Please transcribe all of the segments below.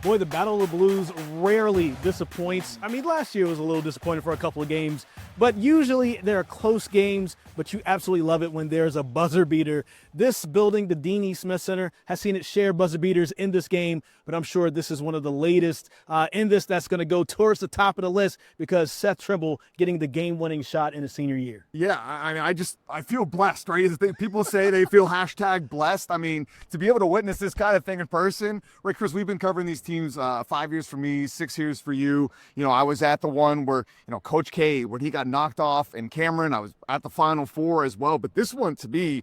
Boy, the Battle of the Blues rarely disappoints. I mean, last year was a little disappointing for a couple of games, but usually there are close games, but you absolutely love it when there's a buzzer beater. This building, the Dean E. Smith Center, has seen it share buzzer beaters in this game, but I'm sure this is one of the latest in this that's going to go towards the top of the list because Seth Trimble getting the game-winning shot in his senior year. Yeah, I mean, I feel blessed, right? People say they feel hashtag blessed. I mean, to be able to witness this kind of thing in person, right, Chris, we've been covering these teams 5 years for me, 6 years for you. You know, I was at the one where, you know, Coach K, when he got knocked off, and Cameron, I was at the Final Four as well. But this one, to me,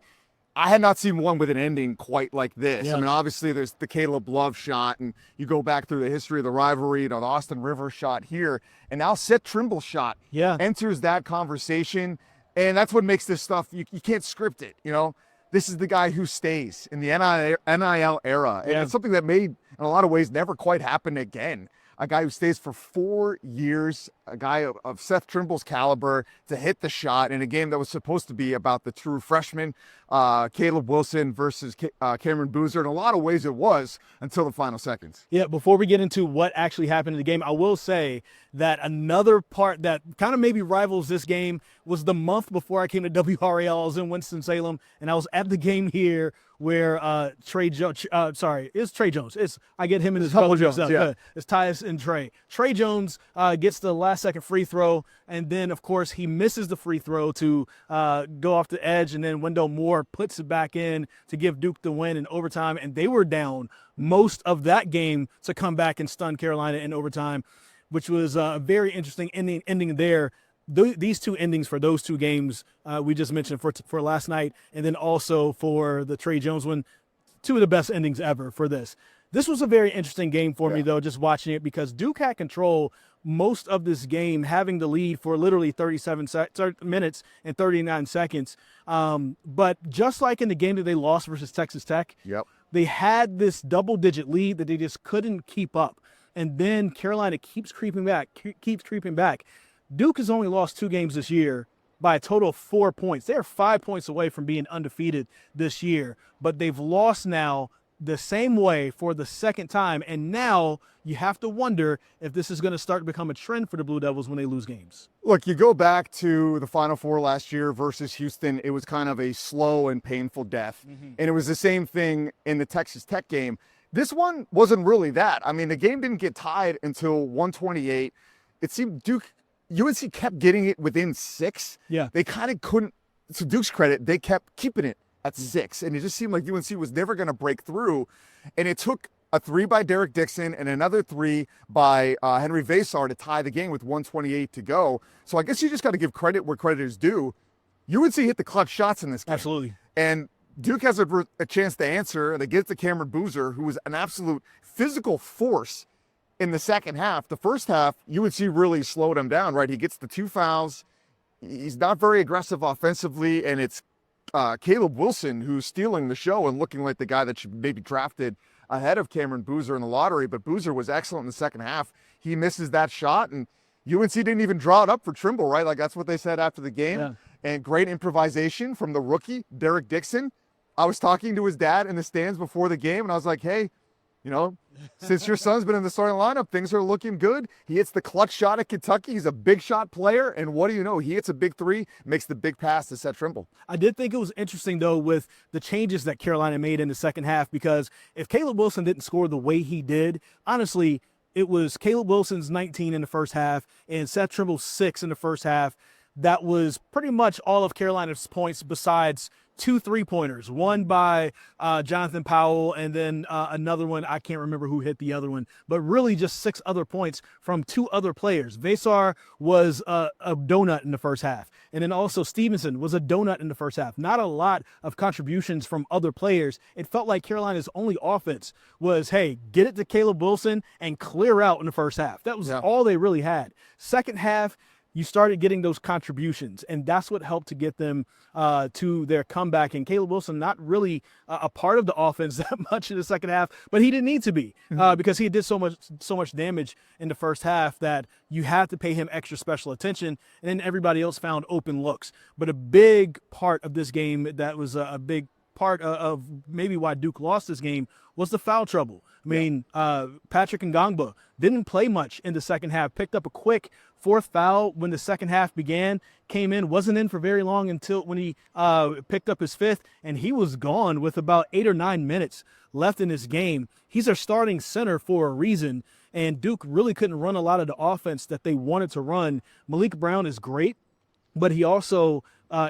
I had not seen one with an ending quite like this. Yeah. I mean, obviously, there's the Caleb Love shot, and you go back through the history of the rivalry, you know, the Austin Rivers shot here, and now Seth Trimble shot enters that conversation, and that's what makes this stuff, you can't script it, you know? This is the guy who stays in the NIL era, and it's something that may, in a lot of ways, never quite happen again. A guy who stays for 4 years, a guy of Seth Trimble's caliber to hit the shot in a game that was supposed to be about the true freshman, Caleb Wilson versus Cameron Boozer. In a lot of ways it was until the final seconds. Yeah, before we get into what actually happened in the game, I will say that another part that kind of maybe rivals this game was the month before I came to WRAL. I was in Winston-Salem, and I was at the game here where Trey Jones, it's Trey Jones. I get him in his couple Jones, yeah. It's Tyus and Trey. Trey Jones gets the last-second free throw, and then, of course, he misses the free throw to go off the edge, and then Wendell Moore puts it back in to give Duke the win in overtime, and they were down most of that game to come back and stun Carolina in overtime, which was a very interesting ending there. These two endings for those two games we just mentioned for last night, and then also for the Trey Jones one, two of the best endings ever for this. This was a very interesting game for me, though, just watching it, because Duke had control most of this game, having the lead for literally 30 minutes and 39 seconds. But just like in the game that they lost versus Texas Tech, they had this double-digit lead that they just couldn't keep up. And then Carolina keeps creeping back. Duke has only lost 2 games this year by a total of 4 points. They're 5 points away from being undefeated this year, but they've lost now the same way for the second time. And now you have to wonder if this is going to start to become a trend for the Blue Devils when they lose games. Look, you go back to the Final Four last year versus Houston, it was kind of a slow and painful death. And it was the same thing in the Texas Tech game. This one wasn't really that. I mean, the game didn't get tied until 128. It seemed UNC kept getting it within 6. Yeah. They kind of couldn't, to Duke's credit, they kept keeping it at 6. And it just seemed like UNC was never going to break through. And it took a 3 by Derek Dixon and another 3 by Henry Vasar to tie the game with 128 to go. So I guess you just got to give credit where credit is due. UNC hit the clutch shots in this game. Absolutely. And Duke has a chance to answer. They get it to Cameron Boozer, who was an absolute physical force in the second half. The first half, UNC really slowed him down, right? He gets the 2 fouls. He's not very aggressive offensively, and it's Caleb Wilson who's stealing the show and looking like the guy that should maybe drafted ahead of Cameron Boozer in the lottery. But Boozer was excellent in the second half. He misses that shot, and UNC didn't even draw it up for Trimble, right? Like, that's what they said after the game. Yeah. And great improvisation from the rookie, Derek Dixon. I was talking to his dad in the stands before the game, and I was like, hey, you know, since your son's been in the starting lineup, things are looking good. He hits the clutch shot at Kentucky. He's a big shot player. And what do you know? He hits a big 3, makes the big pass to Seth Trimble. I did think it was interesting, though, with the changes that Carolina made in the second half, because if Caleb Wilson didn't score the way he did, honestly, it was Caleb Wilson's 19 in the first half and Seth Trimble's 6 in the first half. That was pretty much all of Carolina's points besides 2 3-pointers, one by Jonathan Powell, and then another one, I can't remember who hit the other one, but really just 6 other points from 2 other players. Vasar was a donut in the first half, and then also Stevenson was a donut in the first half. Not a lot of contributions from other players. It felt like Carolina's only offense was, hey, get it to Caleb Wilson and clear out in the first half. That was all they really had. Second half, you started getting those contributions, and that's what helped to get them to their comeback. And Caleb Wilson, not really a part of the offense that much in the second half, but he didn't need to be because he did so much damage in the first half that you had to pay him extra special attention, and then everybody else found open looks. But a big part of this game that was a big part of maybe why Duke lost this game was the foul trouble. I mean, Patrick Ngangba didn't play much in the second half, picked up a quick fourth foul when the second half began, came in, wasn't in for very long until when he picked up his fifth, and he was gone with about 8 or 9 minutes left in this game. He's their starting center for a reason, and Duke really couldn't run a lot of the offense that they wanted to run. Malik Brown is great, but he also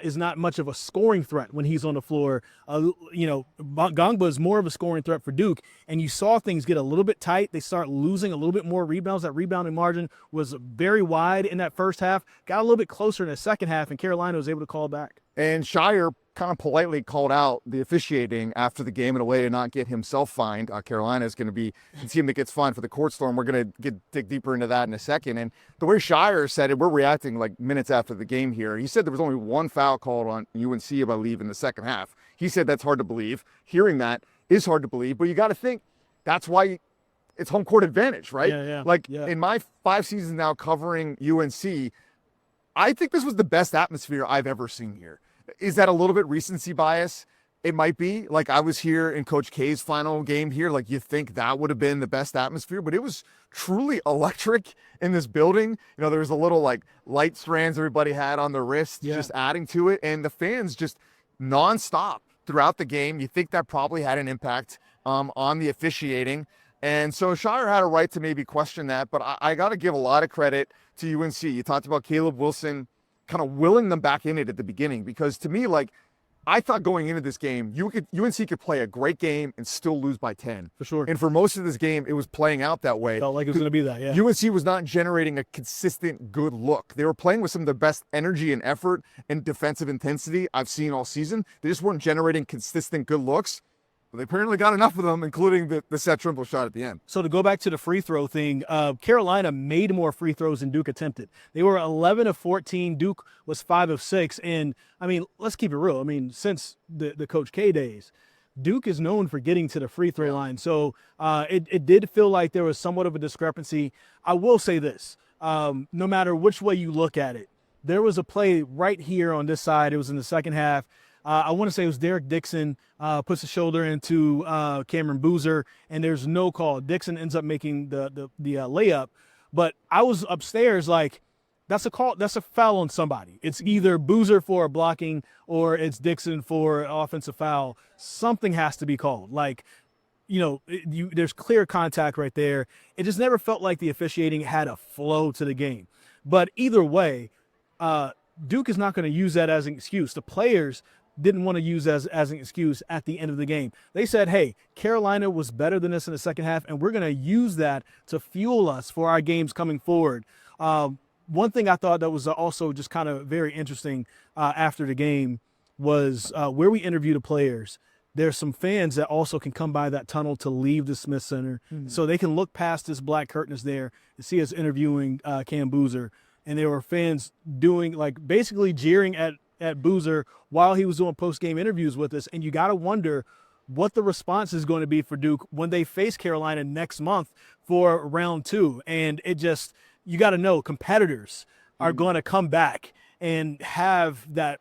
is not much of a scoring threat when he's on the floor. Gangba is more of a scoring threat for Duke, and you saw things get a little bit tight. They start losing a little bit more rebounds. That rebounding margin was very wide in that first half, got a little bit closer in the second half, and Carolina was able to call back. And Shire kind of politely called out the officiating after the game in a way to not get himself fined. Carolina is going to be the team that gets fined for the court storm. We're going to dig deeper into that in a second. And the way Shire said it, we're reacting like minutes after the game here. He said there was only one foul called on UNC, I believe, in the second half. He said that's hard to believe. Hearing that is hard to believe, but you got to think that's why it's home court advantage, right? In my 5 seasons now covering UNC, I think this was the best atmosphere I've ever seen here. Is that a little bit recency bias? It might be. Like, I was here in Coach K's final game here. Like, you think that would have been the best atmosphere, but it was truly electric in this building. You know, there was a little like light strands everybody had on their wrists, just adding to it, and the fans just nonstop throughout the game. You think that probably had an impact on the officiating. And so Shire had a right to maybe question that, but I got to give a lot of credit to UNC. You talked about Caleb Wilson kind of willing them back in it at the beginning, because to me, like, I thought going into this game, UNC could play a great game and still lose by 10. For sure. And for most of this game, it was playing out that way. Felt like it was going to be that, yeah. UNC was not generating a consistent good look. They were playing with some of the best energy and effort and defensive intensity I've seen all season. They just weren't generating consistent good looks. But they apparently got enough of them, including the Seth Trimble shot at the end. So to go back to the free throw thing, Carolina made more free throws than Duke attempted. They were 11 of 14. Duke was 5 of 6. And, I mean, let's keep it real. I mean, since the Coach K days, Duke is known for getting to the free throw line. So it did feel like there was somewhat of a discrepancy. I will say this, no matter which way you look at it, there was a play right here on this side. It was in the second half. I want to say it was Derek Dixon puts a shoulder into Cameron Boozer, and there's no call. Dixon ends up making the layup, but I was upstairs like, that's a call. That's a foul on somebody. It's either Boozer for a blocking or it's Dixon for an offensive foul. Something has to be called. Like, there's clear contact right there. It just never felt like the officiating had a flow to the game. But either way, Duke is not going to use that as an excuse. The players didn't want to use as an excuse at the end of the game. They said, hey, Carolina was better than us in the second half, and we're going to use that to fuel us for our games coming forward. One thing I thought that was also just kind of very interesting after the game was where we interview the players. There's some fans that also can come by that tunnel to leave the Smith Center, so they can look past this black curtain that's there and see us interviewing Cam Boozer. And there were fans doing, like, basically jeering at Boozer while he was doing post-game interviews with us. And you got to wonder what the response is going to be for Duke when they face Carolina next month for round 2. And it just, you got to know competitors are going to come back and have that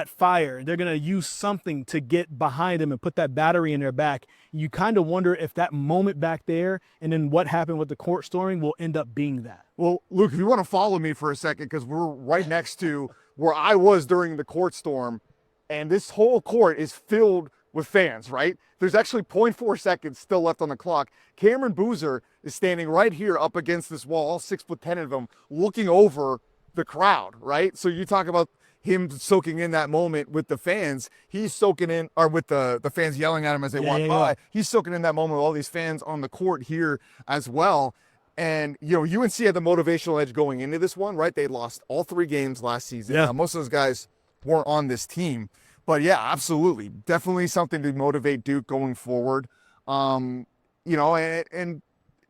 fire. They're going to use something to get behind them and put that battery in their back. You kind of wonder if that moment back there and then what happened with the court storming will end up being that. Well, Luke, if you want to follow me for a second, because we're right next to where I was during the court storm, and this whole court is filled with fans, right? There's actually 0.4 seconds still left on the clock. Cameron Boozer is standing right here up against this wall, all 6'10" of them, looking over the crowd, right? So you talk about him soaking in that moment with the fans. He's soaking in, or with the fans yelling at him as they walk by. He's soaking in that moment with all these fans on the court here as well. And, UNC had the motivational edge going into this one, right? They lost all 3 games last season. Yeah. Now, most of those guys weren't on this team. But, yeah, absolutely. Definitely something to motivate Duke going forward. And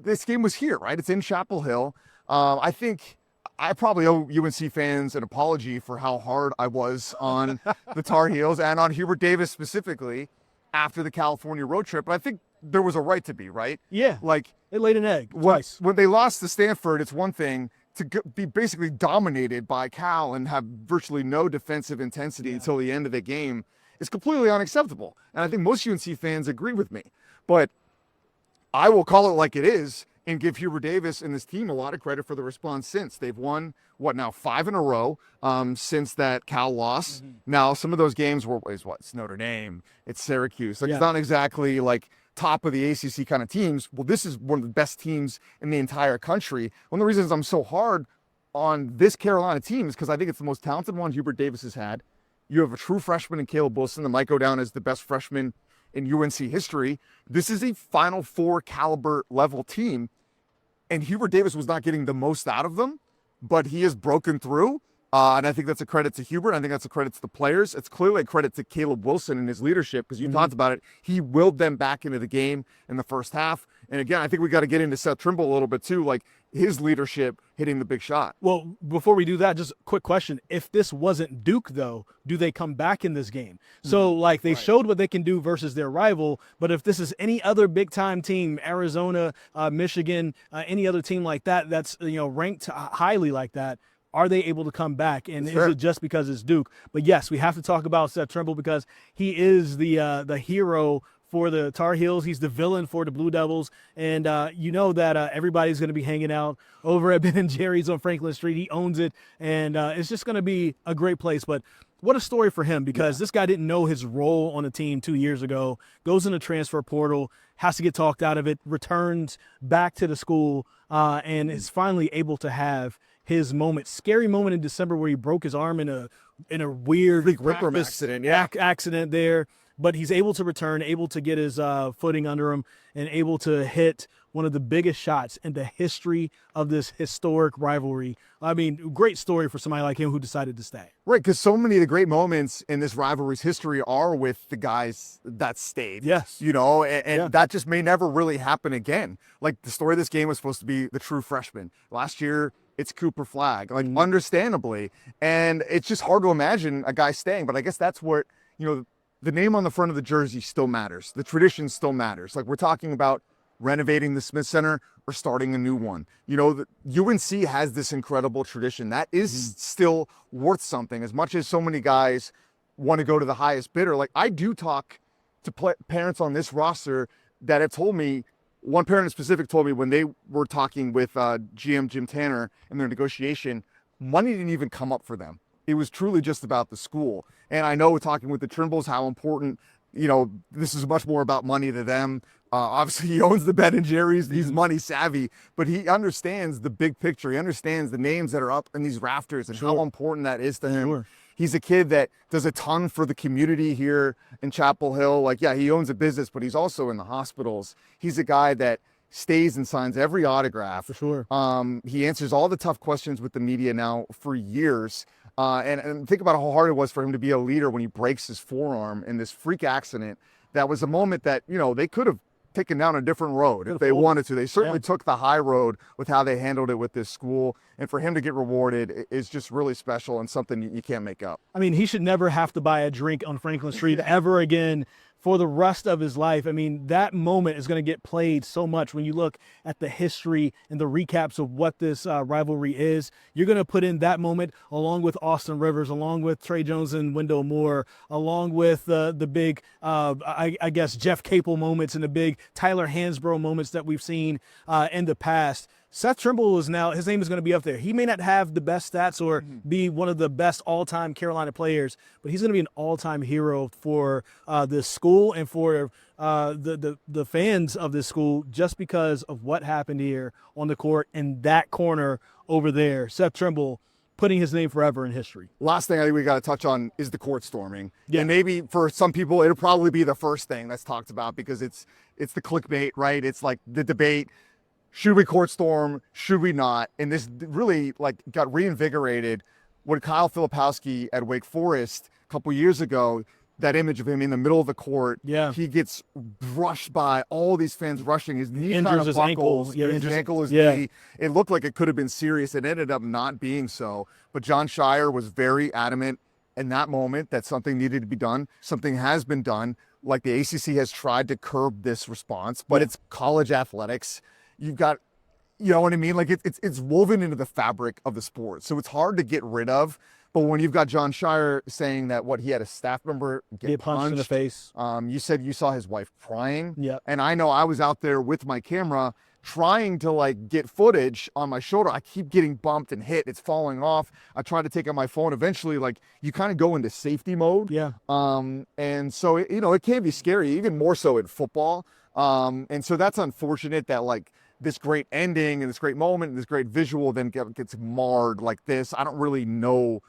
this game was here, right? It's in Chapel Hill. I think I probably owe UNC fans an apology for how hard I was on the Tar Heels and on Hubert Davis specifically after the California road trip. But I think there was a right to be, right? Yeah. Like, they laid an egg twice. When they lost to Stanford, it's one thing to be basically dominated by Cal and have virtually no defensive intensity until the end of the game. is completely unacceptable. And I think most UNC fans agree with me. But I will call it like it is and give Hubert Davis and this team a lot of credit for the response since. They've won, 5 in a row since that Cal loss. Mm-hmm. Now, some of those games it's Notre Dame, it's Syracuse. Like, Yeah. It's not exactly like top of the ACC kind of teams. Well, this is one of the best teams in the entire country. One of the reasons I'm so hard on this Carolina team is because I think it's the most talented one Hubert Davis has had. You have a true freshman in Caleb Wilson that might go down as the best freshman in UNC history. This is a Final Four caliber level team, and Hubert Davis was not getting the most out of them, but he has broken through. And I think that's a credit to Hubert. I think that's a credit to the players. It's clearly a credit to Caleb Wilson and his leadership, because you talked about it. He willed them back into the game in the first half. And again, I think we got to get into Seth Trimble a little bit too, like his leadership hitting the big shot. Well, before we do that, just a quick question. If this wasn't Duke, though, do they come back in this game? So, like, they showed what they can do versus their rival, but if this is any other big-time team, Arizona, Michigan, any other team like that, that's, ranked highly like that, are they able to come back? And is it just because it's Duke? But yes, we have to talk about Seth Trimble because he is the hero for the Tar Heels. He's the villain for the Blue Devils. And you know that everybody's going to be hanging out over at Ben & Jerry's on Franklin Street. He owns it. And it's just going to be a great place. But what a story for him, because this guy didn't know his role on the team 2 years ago, goes in the transfer portal, has to get talked out of it, returns back to the school, and is finally able to have his moment, scary moment in December where he broke his arm in a weird Ripperm accident, accident there. But he's able to return, able to get his footing under him, and able to hit one of the biggest shots in the history of this historic rivalry. I mean, great story for somebody like him who decided to stay. Right, because so many of the great moments in this rivalry's history are with the guys that stayed. Yes. And that just may never really happen again. Like, the story of this game was supposed to be the true freshman. Last year, it's Cooper Flagg, understandably. And it's just hard to imagine a guy staying. But I guess that's what, the name on the front of the jersey still matters. The tradition still matters. Like, we're talking about renovating the Smith Center or starting a new one. The UNC has this incredible tradition that is still worth something. As much as so many guys want to go to the highest bidder, like, I do talk to parents on this roster that have told me, one parent in specific told me when they were talking with GM Jim Tanner in their negotiation, money didn't even come up for them. It was truly just about the school. And I know, talking with the Trimbles, how important, this is much more about money to them. Obviously, he owns the Ben & Jerry's. He's money savvy, but he understands the big picture. He understands the names that are up in these rafters and how important that is to him. Sure. He's a kid that does a ton for the community here in Chapel Hill. Like, yeah, he owns a business, but he's also in the hospitals. He's a guy that stays and signs every autograph. For sure. He answers all the tough questions with the media now for years. And think about how hard it was for him to be a leader when he breaks his forearm in this freak accident. That was a moment that, they could have taken down a different road if they wanted to. They certainly took the high road with how they handled it with this school. And for him to get rewarded is just really special and something you can't make up. I mean, he should never have to buy a drink on Franklin Street ever again for the rest of his life. I mean, that moment is going to get played so much when you look at the history and the recaps of what this rivalry is. You're going to put in that moment along with Austin Rivers, along with Trey Jones and Wendell Moore, along with the big, I guess, Jeff Capel moments and the big Tyler Hansbrough moments that we've seen in the past. Seth Trimble is now, his name is going to be up there. He may not have the best stats or be one of the best all-time Carolina players, but he's going to be an all-time hero for this school and for the fans of this school, just because of what happened here on the court in that corner over there. Seth Trimble putting his name forever in history. Last thing I think we got to touch on is the court storming. Yeah. And maybe for some people, it'll probably be the first thing that's talked about because it's the clickbait, right? It's like the debate. Should we court storm? Should we not? And this really got reinvigorated when Kyle Filipowski at Wake Forest a couple years ago, that image of him in the middle of the court. Yeah. He gets brushed by all these fans rushing. His knee kind of his buckles. ankle. Yeah, his ankle, his yeah. knee. It looked like it could have been serious. It ended up not being so. But John Shire was very adamant in that moment that something needed to be done. Something has been done. Like, the ACC has tried to curb this response, but it's college athletics. You've got, you know what I mean? Like, it's woven into the fabric of the sport. So it's hard to get rid of. But when you've got John Shire saying that he had a staff member get punched in the face. You said you saw his wife crying. Yeah. And I know I was out there with my camera trying to like get footage on my shoulder. I keep getting bumped and hit. It's falling off. I try to take out my phone. Eventually, like you kind of go into safety mode. Yeah. And so, it can be scary, even more so in football. And so that's unfortunate that like this great ending and this great moment and this great visual then gets marred like this. I don't really know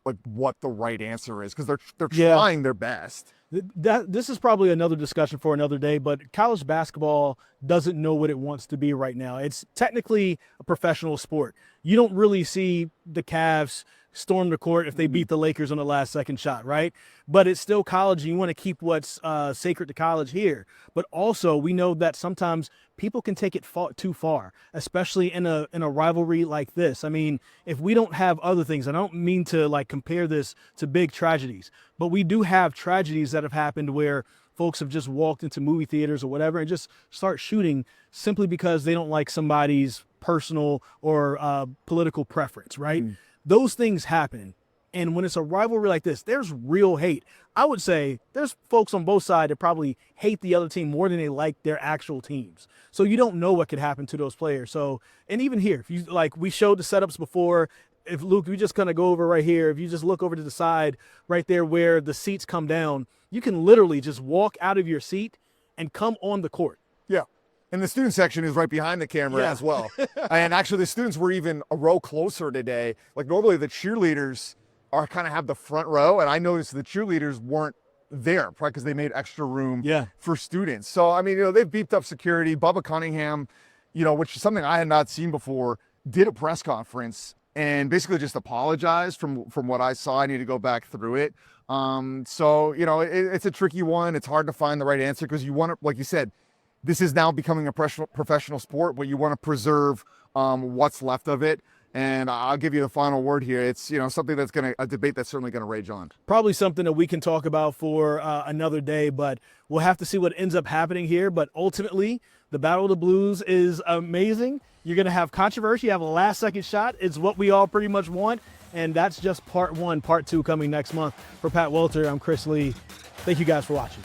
like what the right answer is because they're trying their best. This is probably another discussion for another day, but college basketball doesn't know what it wants to be right now. It's technically a professional sport. You don't really see the Cavs storm the court if they beat the Lakers on the last second shot, right? But it's still college, and you want to keep what's sacred to college here. But also, we know that sometimes people can take it too far, especially in a rivalry like this. I mean, if we don't have other things, I don't mean to like compare this to big tragedies, but we do have tragedies that have happened where folks have just walked into movie theaters or whatever and just start shooting simply because they don't like somebody's personal or political preference, right? Those things happen. And when it's a rivalry like this, there's real hate. I would say there's folks on both sides that probably hate the other team more than they like their actual teams. So you don't know what could happen to those players. So, and even here, if you like, we showed the setups before. If Luke, we just kind of go over right here. If you just look over to the side right there where the seats come down, you can literally just walk out of your seat and come on the court. Yeah. And the student section is right behind the camera as well. And actually the students were even a row closer today. Like normally the cheerleaders are kind of have the front row. And I noticed the cheerleaders weren't there probably because they made extra room for students. So, I mean, they've beefed up security. Bubba Cunningham, which is something I had not seen before, did a press conference and basically just apologized from what I saw. I need to go back through it. So, it's a tricky one. It's hard to find the right answer because you want to, like you said, this is now becoming a professional sport, but you want to preserve what's left of it. And I'll give you the final word here. It's, something that's a debate that's certainly going to rage on. Probably something that we can talk about for another day, but we'll have to see what ends up happening here. But ultimately, the Battle of the Blues is amazing. You're going to have controversy. You have a last-second shot. It's what we all pretty much want. And that's just part one. Part two coming next month. For Pat Welter, I'm Chris Lee. Thank you guys for watching.